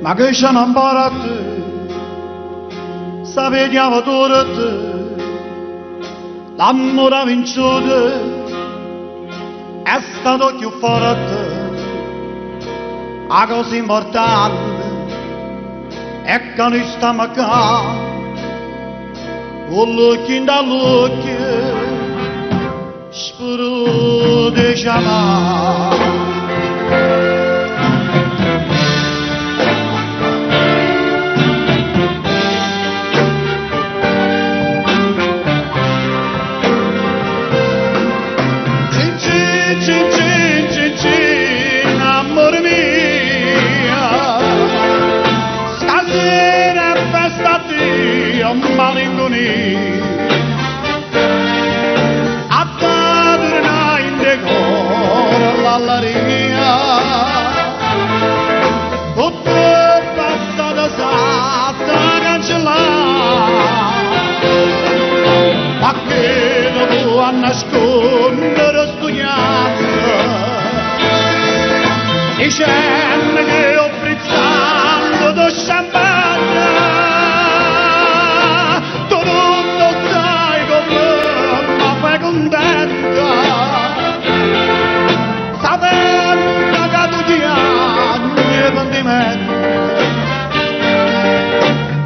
ma che ci hanno imparato, sappiamo tutti, l'amore ha vinto, è stato più forte, la cosa importante è che noi stiamo qua, looking da looking, spero di chiamare. Amore mio, stasera è festa Dio, malinconia, a tornare in decoro l'alleria, tutto è passato senza cancellare, ma che dopo a nascondere sto pianto, dicendo che ho frizzando do champagne, tu non sai come mi fai contenta, sapendo che tu ti anni e pentimento,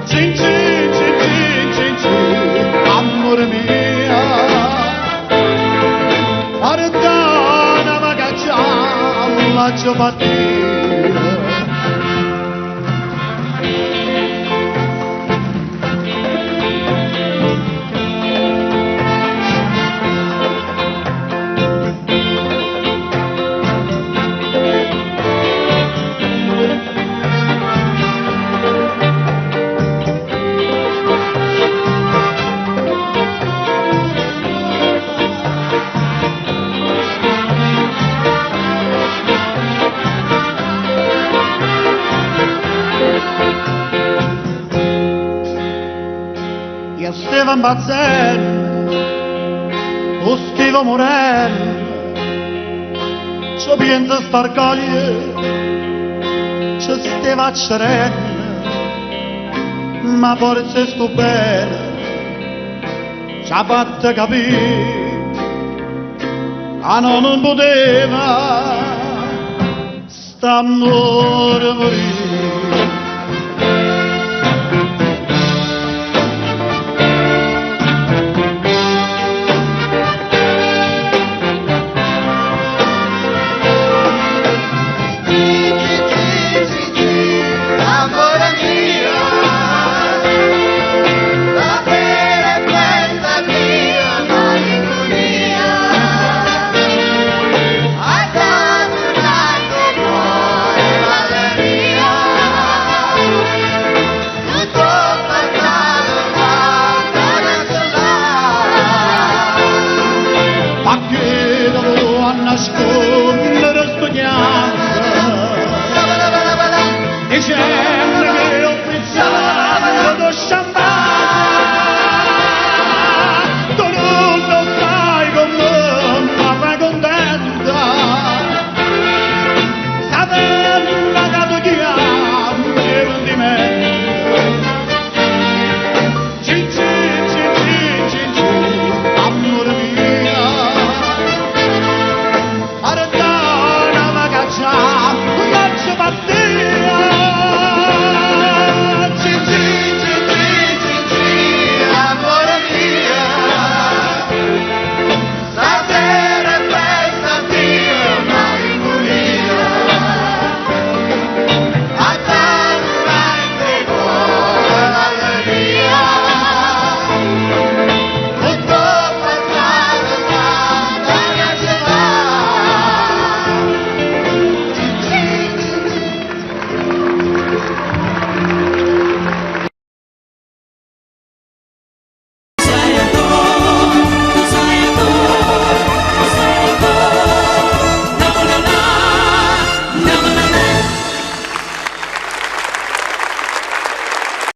cin cin cin cin cin cin, amore mio, perdonami che già lascio partire. Io stavo impazzendo, o stavo morendo, c'ho pieno spargaglie, c'è stava accerendo, ma forse sto bene, ci ha fatto capire, che non poteva, st'amore morire. Ma che dovevo nascondere sto pianto,